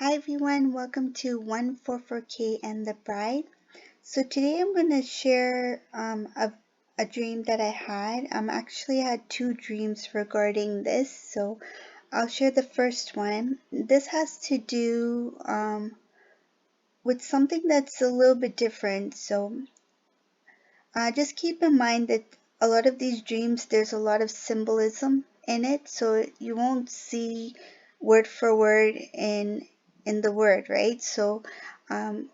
Hi everyone, welcome to 144K and the Bride. So today I'm going to share a dream that I had. Actually had two dreams regarding this, so I'll share the first one. This has to do with something that's a little bit different. So just keep in mind that a lot of these dreams, there's a lot of symbolism in it, so you won't see word for word in the word, right? So um,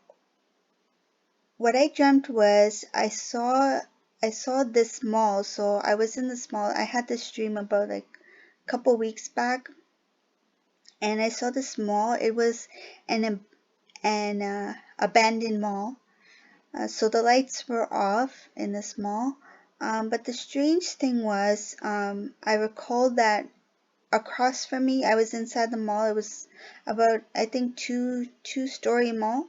what I dreamt was I saw this mall. So I was in this mall. I had this dream about like a couple weeks back, and I saw this mall. It was an abandoned mall. So the lights were off in this mall. But the strange thing was, I recall that across from me, I was inside the mall. It was about, I think, two-story mall,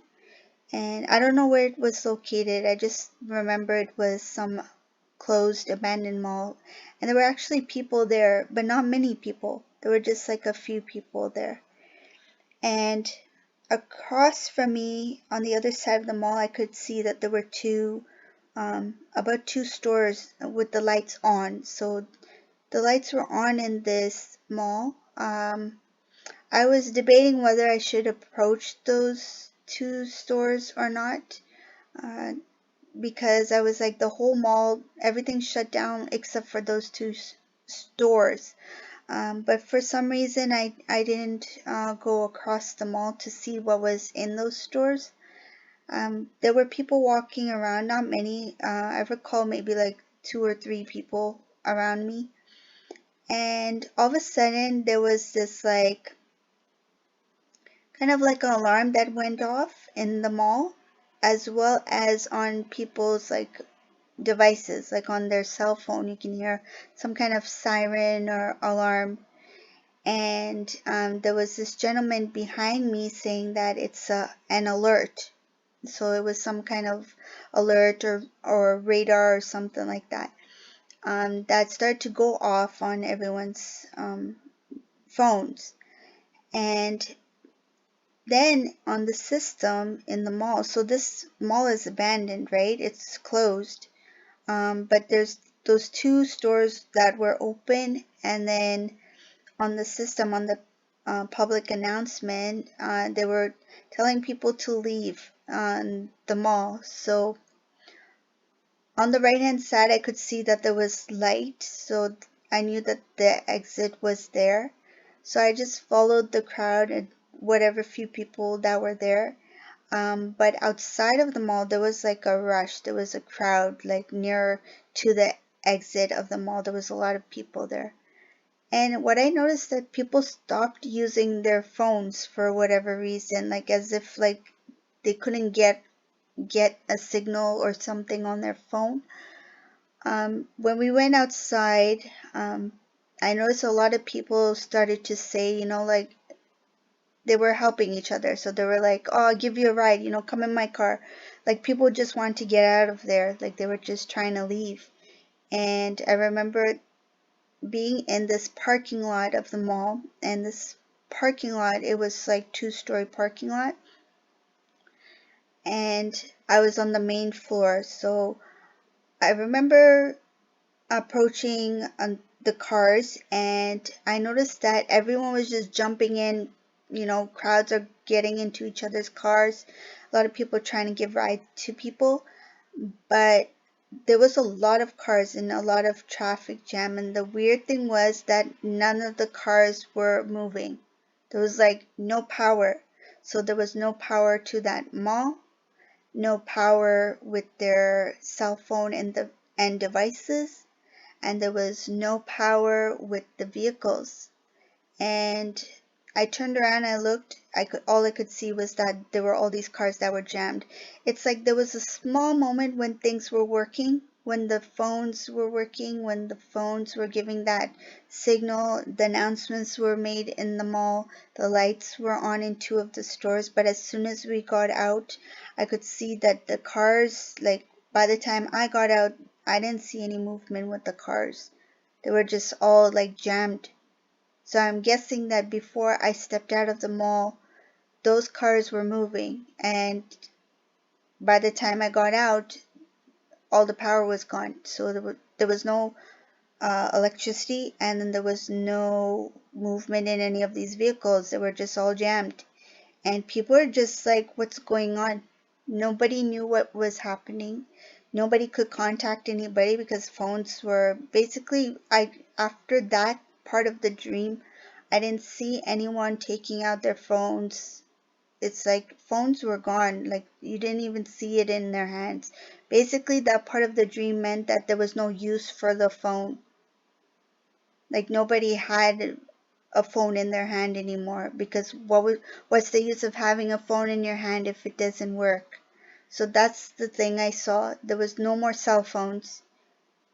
and I don't know where it was located. I just remember it was some closed, abandoned mall, and there were actually people there, but not many people. There were just like a few people there. And across from me, on the other side of the mall, I could see that there were about two stores with the lights on. So the lights were on in this mall. I was debating whether I should approach those two stores or not, uh, because I was like, the whole mall, everything shut down except for those two stores. But for some reason, I didn't go across the mall to see what was in those stores. There were people walking around, not many. I recall maybe like two or three people around me. And all of a sudden, there was this like kind of like an alarm that went off in the mall, as well as on people's like devices, like on their cell phone. You can hear some kind of siren or alarm. And there was this gentleman behind me saying that it's an alert. So it was some kind of alert or radar or something like that, that started to go off on everyone's phones. And then on the system in the mall, so this mall is abandoned, right? It's closed. But there's those two stores that were open, and then on the system, on the public announcement, they were telling people to leave the mall. So on the right hand side, I could see that there was light, so I knew that the exit was there. So I just followed the crowd and whatever few people that were there. But outside of the mall, there was like a rush. There was a crowd like near to the exit of the mall. There was a lot of people there. And what I noticed that people stopped using their phones for whatever reason, like as if like they couldn't get a signal or something on their phone. When we went outside, I noticed a lot of people started to say, like they were helping each other. So they were like, "Oh, I'll give you a ride, come in my car." Like people just wanted to get out of there, like they were just trying to leave. And I remember being in this parking lot of the mall, and this parking lot, it was like two-story parking lot, and I was on the main floor. So I remember approaching the cars, and I noticed that everyone was just jumping in. Crowds are getting into each other's cars, a lot of people trying to give rides to people, but there was a lot of cars and a lot of traffic jam. And the weird thing was that none of the cars were moving. There was like no power. So there was no power to that mall, no power with their cell phone and devices, and there was no power with the vehicles. And I turned around and I looked. All I could see was that there were all these cars that were jammed. It's like there was a small moment when things were working, when the phones were working, when the phones were giving that signal, the announcements were made in the mall, the lights were on in two of the stores. But as soon as we got out, I could see that the cars, like by the time I got out, I didn't see any movement with the cars. They were just all like jammed. So I'm guessing that before I stepped out of the mall, those cars were moving, and by the time I got out, all the power was gone. So there was no electricity, and then there was no movement in any of these vehicles. They were just all jammed. And people were just like, what's going on? Nobody knew what was happening. Nobody could contact anybody because phones were basically, after that part of the dream, I didn't see anyone taking out their phones. It's like phones were gone. Like you didn't even see it in their hands. Basically, that part of the dream meant that there was no use for the phone. Like nobody had a phone in their hand anymore, because what's the use of having a phone in your hand if it doesn't work? So that's the thing I saw. There was no more cell phones,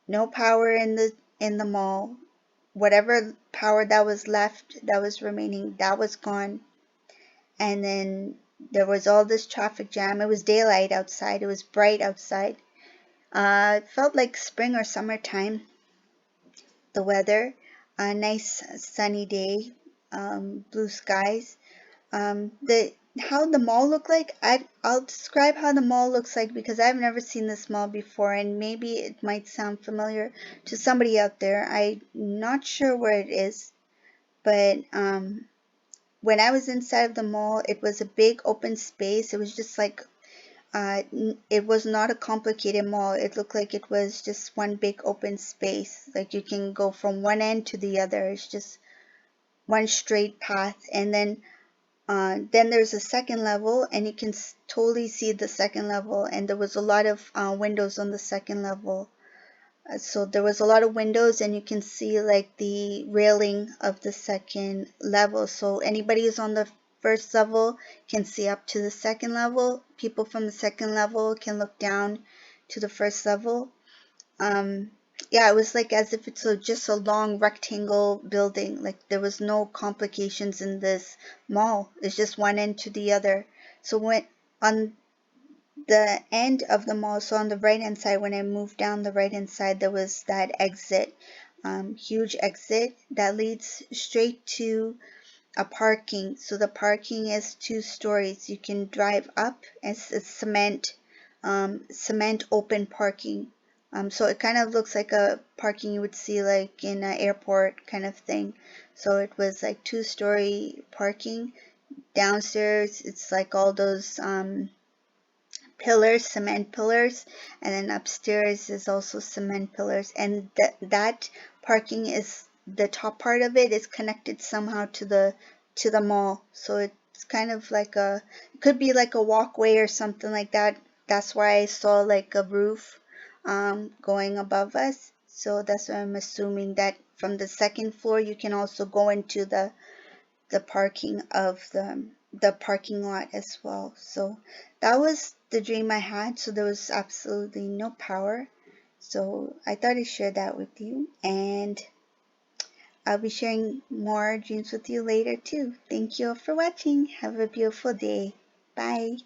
no power in the mall. Whatever power that was left, that was remaining, that was gone. And then there was all this traffic jam. It was daylight outside. It was bright outside. It felt like spring or summertime. The weather, a nice sunny day, blue skies. The How the mall looked like, I'll describe how the mall looks like because I've never seen this mall before, and maybe it might sound familiar to somebody out there. I'm not sure where it is, but when I was inside of the mall, it was a big open space. It was just like it was not a complicated mall. It looked like it was just one big open space. Like you can go from one end to the other. It's just one straight path, and then there's a second level, and you can totally see the second level. And there was a lot of windows on the second level. So there was a lot of windows, and you can see like the railing of the second level. So anybody who's on the first level can see up to the second level. People from the second level can look down to the first level. Um, yeah, it was like as if it's just a long rectangle building. Like there was no complications in this mall. It's just one end to the other. So when on the end of the mall, so on the right hand side, when I moved down the right hand side, there was that exit, huge exit that leads straight to a parking. So the parking is 2 stories. You can drive up. It's cement open parking. So it kind of looks like a parking you would see like in an airport kind of thing. So it was like 2-story parking. Downstairs, it's like all those pillars, cement pillars, and then upstairs is also cement pillars, and that parking is the top part of it is connected somehow to the mall. So it's kind of like it could be like a walkway or something like that. That's why I saw like a roof going above us. So that's why I'm assuming that from the second floor you can also go into the parking of the parking lot as well. So that was the dream I had. So there was absolutely no power. So I thought I'd share that with you, and I'll be sharing more dreams with you later too. Thank you all for watching. Have a beautiful day. Bye.